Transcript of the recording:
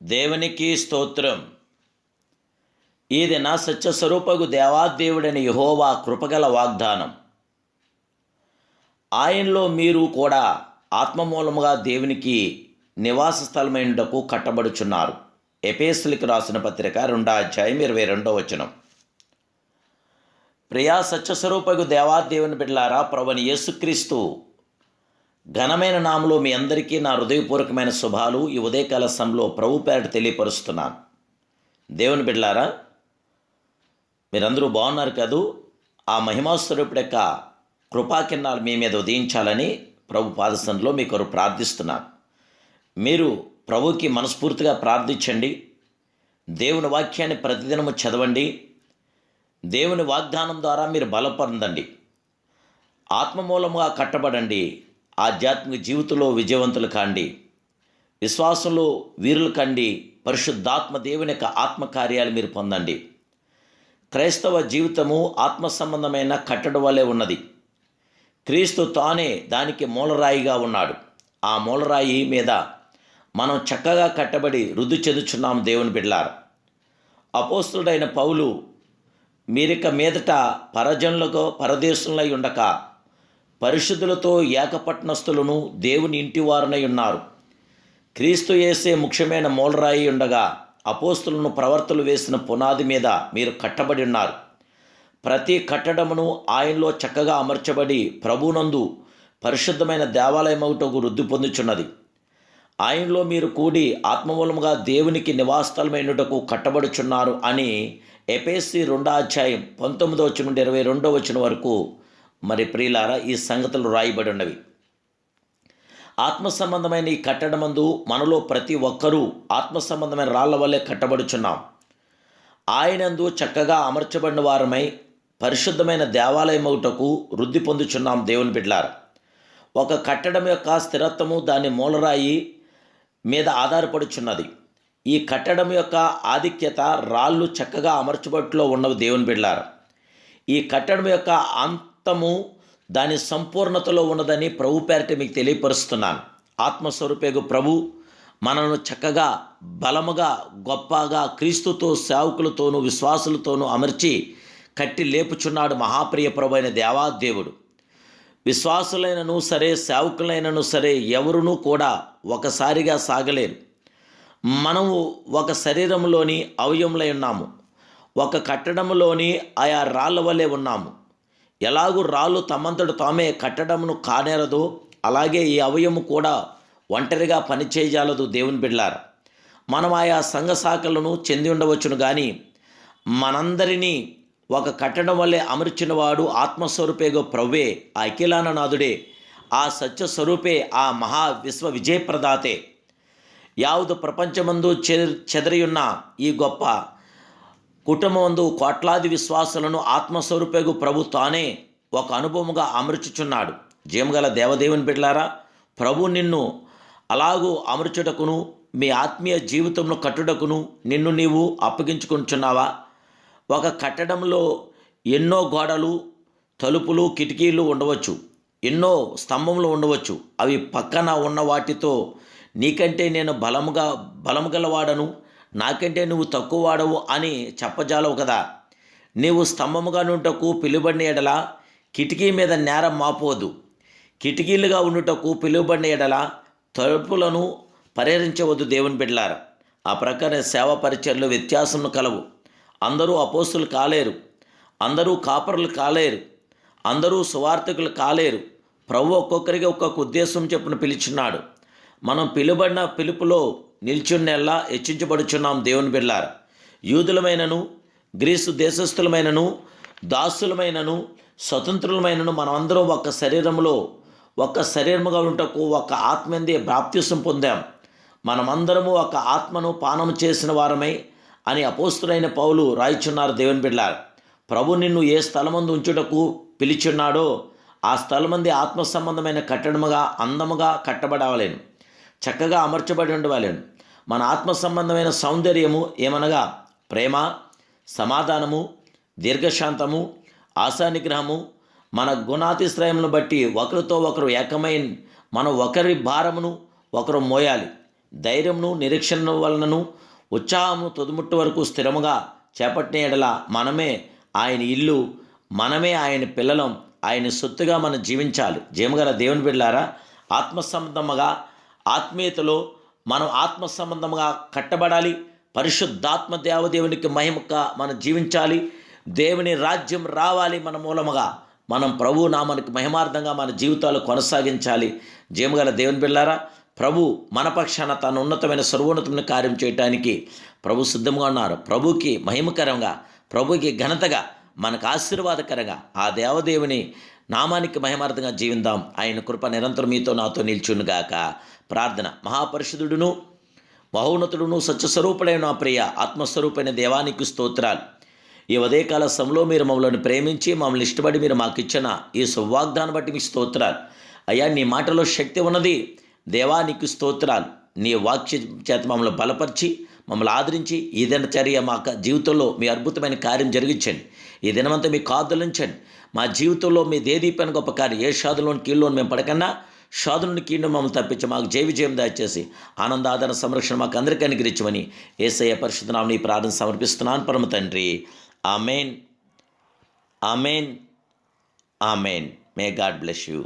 దేవునికి స్తోత్రం. ఇది నా సత్యస్వరూపగు దేవాదేవుడని యెహోవా కృపగల వాగ్దానం. ఆయనలో మీరు కూడా ఆత్మమూలముగా దేవునికి నివాస స్థలమైనటకు కట్టబడుచున్నారు. ఎఫెసీయులకు రాసిన పత్రిక 2:22. ప్రియా సత్యస్వరూపగు దేవాదేవుని బిడ్డలారా, ప్రభువైన యేసుక్రీస్తు ఘనమైన నామములో మీ అందరికీ నా హృదయపూర్వకమైన శుభాలు ఈ ఉదయకాల సమయంలో ప్రభు పేరట తెలియపరుస్తున్నాను. దేవుని బిడ్డలారా, మీరందరూ బాగున్నారు కదూ? ఆ మహిమాస్వరూపుడి యొక్క కృపాకిరణాలు మీ మీద ఉదయించాలని ప్రభు పాదసన్నిధిలో మీ కొరకు ప్రార్థిస్తున్నాను. మీరు ప్రభుకి మనస్ఫూర్తిగా ప్రార్థించండి. దేవుని వాక్యాన్ని ప్రతిదినము చదవండి. దేవుని వాగ్దానం ద్వారా మీరు బలపొందండి. ఆత్మమూలముగా కట్టబడండి. ఆధ్యాత్మిక జీవితంలో విజయవంతులు కాండి. విశ్వాసంలో వీరులు కండి. పరిశుద్ధాత్మ దేవుని యొక్క ఆత్మకార్యాలు మీరు పొందండి. క్రైస్తవ జీవితము ఆత్మ సంబంధమైన కట్టడం వలె ఉన్నది. క్రీస్తు తానే దానికి మూలరాయిగా ఉన్నాడు. ఆ మూలరాయి మీద మనం చక్కగా కట్టబడి వృద్ధి చెందుచున్నాం. దేవుని బిడ్డలారా, అపోస్తులుడైన పౌలు మీరిక మీదట పరజనులకు పరదేశులై ఉండక పరిశుద్ధులతో ఏకపట్నస్థులను దేవుని ఇంటివారునై ఉన్నారు. క్రీస్తు యేసే ముఖ్యమైన మూలరాయి ఉండగా అపోస్తులను ప్రవర్తలు వేసిన పునాది మీద మీరు కట్టబడి ఉన్నారు. ప్రతి కట్టడమును ఆయనలో చక్కగా అమర్చబడి ప్రభునందు పరిశుద్ధమైన దేవాలయమౌటకు వృద్ధి పొందుచున్నది. ఆయనలో మీరు కూడి ఆత్మమూలముగా దేవునికి నివాసస్థలమైనటకు కట్టబడుచున్నారు అని ఎఫెసీ 2:19-22 వరకు మరి ప్రియులారా, ఈ సంగతులు రాయబడి ఉన్నవి. ఆత్మ సంబంధమైన ఈ కట్టడమందు మనలో ప్రతి ఒక్కరూ ఆత్మ సంబంధమైన రాళ్ల వల్లే కట్టబడుచున్నాం. ఆయనందు చక్కగా అమర్చబడిన వారమై పరిశుద్ధమైన దేవాలయమౌటకు వృద్ధి పొందుచున్నాం. దేవుని బిడ్డలారా, ఒక కట్టడం యొక్క స్థిరత్వము దాని మూలరాయి మీద ఆధారపడుచున్నది. ఈ కట్టడం యొక్క ఆధిక్యత రాళ్ళు చక్కగా అమర్చబట్టులో ఉన్నవి. దేవుని బిడ్డలారా, ఈ కట్టడం యొక్క అంతము దాని సంపూర్ణతలో ఉన్నదని ప్రభు పేరిట మీకు తెలియపరుస్తున్నాను. ఆత్మస్వరూపేగు ప్రభు మనను చక్కగా బలముగా గొప్పగా క్రీస్తుతో సేవకులతోనూ విశ్వాసులతోనూ అమర్చి కట్టి లేపుచున్నాడు. మహాప్రియ ప్రభు అయిన దేవాదేవుడు. విశ్వాసులైనను సరే, సేవకులైనను సరే, ఎవరునూ కూడా ఒకసారిగా సాగలేరు. మనము ఒక శరీరంలోని అవయములై ఉన్నాము. ఒక కట్టడంలోని ఆయా రాళ్ళ వలె ఉన్నాము. ఎలాగూ రాళ్ళు తమంతట తామే కట్టడమును కానేరదో అలాగే ఈ అవయము కూడా ఒంటరిగా పనిచేయజాలదు. దేవుని బిడ్డలారా, మనం ఆయా సంఘ శాఖలను చెంది ఉండవచ్చును, కానీ మనందరినీ ఒక కట్టడం వల్లే అమర్చినవాడు ఆత్మస్వరూపేగో ప్రభువే, ఆ అఖిలాననాథుడే, ఆ సత్యస్వరూపే, ఆ మహా విశ్వ విజయప్రదాతే. యావదు ప్రపంచమందు చెదరియున్న ఈ గొప్ప కుటుంబమందు కోట్లాది విశ్వాసులను ఆత్మస్వరూపేగు ప్రభు తానే ఒక అనుభవముగా అమర్చుచున్నాడు. జీవగల దేవదేవుని బిడ్డలారా, ప్రభు నిన్ను అలాగూ అమర్చుటకును మీ ఆత్మీయ జీవితంలో కట్టుటకును నిన్ను నీవు అప్పగించుకుంటున్నావా? ఒక కట్టడంలో ఎన్నో గోడలు, తలుపులు, కిటికీలు ఉండవచ్చు. ఎన్నో స్తంభములు ఉండవచ్చు. అవి పక్కన ఉన్న వాటితో నీకంటే నేను బలము గలవాడను, నాకంటే నువ్వు తక్కువ వాడవు అని చెప్పజాలవు కదా. నీవు స్తంభముగా నుంటకు పిలువబడిన ఎడల కిటికీ మీద నేరం మాపోదు. కిటికీలుగా ఉండుటకు పిలువబడిన ఎడల తలుపులను పరిహరించవద్దు. దేవుని బిడ్డలారా, ఆ ప్రకారం సేవా పరిచర్లు వ్యత్యాసములు కలవు. అందరూ అపోస్తులు కాలేరు, అందరూ కాపరులు కాలేరు, అందరూ సువార్థకులు కాలేరు. ప్రభు ఒక్కొక్కరికి ఒక్కొక్క ఉద్దేశం చెప్పున పిలిచున్నాడు. మనం పిలువబడిన పిలుపులో నిల్చున్నెల్లా హెచ్చించబడుచున్నాం. దేవుని బిడ్డలారా, యూదులమైనను గ్రీసు దేశస్థులమైనను దాసులమైనను స్వతంత్రులమైనను మనమందరం ఒక శరీరంలో ఒక శరీరముగా ఉంటకు ఒక ఆత్మందే బాప్తిసం పొందాం. మనమందరము ఒక ఆత్మను పానము చేసిన వారమై అని అపోస్తులైన పౌలు రాయిచున్నారు. దేవుని బిడ్డలారా, ప్రభు నిన్ను ఏ స్థలమందు ఉంచుటకు పిలిచున్నాడో ఆ స్థలమంది ఆత్మ సంబంధమైన కట్టడముగా అందముగా కట్టబడవలేను, చక్కగా అమర్చబడి ఉండవలేను. మన ఆత్మ సంబంధమైన సౌందర్యము ఏమనగా ప్రేమ, సమాధానము, దీర్ఘశాంతము, ఆశానిగ్రహము, మన గుణాతిశ్రయమును బట్టి ఒకరితో ఒకరు ఏకమై మనం ఒకరి భారమును ఒకరు మోయాలి. ధైర్యమును నిరీక్షణ వలనను ఉత్సాహమును తుదుముట్టు వరకు స్థిరముగా చేపట్టిన ఎడల మనమే ఆయన ఇల్లు, మనమే ఆయన పిల్లలం, ఆయన సొత్తుగా మనం జీవించాలి. జీవగల దేవుని బిడ్డలారా, ఆత్మ సంబంధముగా ఆత్మీయతలో మనం ఆత్మ సంబంధముగా కట్టబడాలి. పరిశుద్ధాత్మ దేవదేవునికి మహిమగా మనం జీవించాలి. దేవుని రాజ్యం రావాలి మన మూలముగా. మనం ప్రభు నామానికి మహిమార్థంగా మన జీవితాలు కొనసాగించాలి. జీవగల దేవుని బిడ్డలారా, ప్రభు మన పక్షాన తన ఉన్నతమైన సర్వోన్నతమైన కార్యం చేయటానికి ప్రభు సిద్ధంగా ఉన్నారు. ప్రభుకి మహిమకరంగా, ప్రభుకి ఘనతగా, మనకు ఆశీర్వాదకరంగా ఆ దేవదేవుని నామానికి మహిమార్థంగా జీవిద్దాం. ఆయన కృప నిరంతరం మీతో నాతో నిల్చునుగాక. ప్రార్థన. మహాపరిశుద్ధుడును మహోన్నతుడును సత్యస్వరూపుడైన నా ప్రియ ఆత్మస్వరూపైన దేవానికి స్తోత్రాలు. ఈ ఉదయకాల సమయంలో మీరు మమ్మల్ని ప్రేమించి మమ్మల్ని ఇష్టపడి మీరు మాకు ఇచ్చిన ఈ సువాగ్దాన్ని బట్టి మీకు స్తోత్రాలు. అయ్యా, నీ మాటలో శక్తి ఉన్నది. దేవానికి స్తోత్రాలు. నీ వాక్య చేత మమ్మల్ని బలపరిచి మమ్మల్ని ఆదరించి ఈ దినచర్య మా జీవితంలో మీ అద్భుతమైన కార్యం జరిగించండి. ఈ దినమంతా మీ కాదులించండి. మా జీవితంలో మీ దేదీపైన గొప్ప కార్యం. ఏ షాదులోని కీళ్ళలోని మేము పడకన్నా షాదుని కీళ్ళు మమ్మల్ని తప్పించి మాకు జయం దయచేసి ఆనందాదన సంరక్షణ మాకు అందరికీ అనుగ్రహించమని యేసయ్య పరిశుద్ధ నామమున ఈ ప్రార్థన సమర్పిస్తున్నాను పరమ తండ్రి. Amen, amen, amen. May God bless you.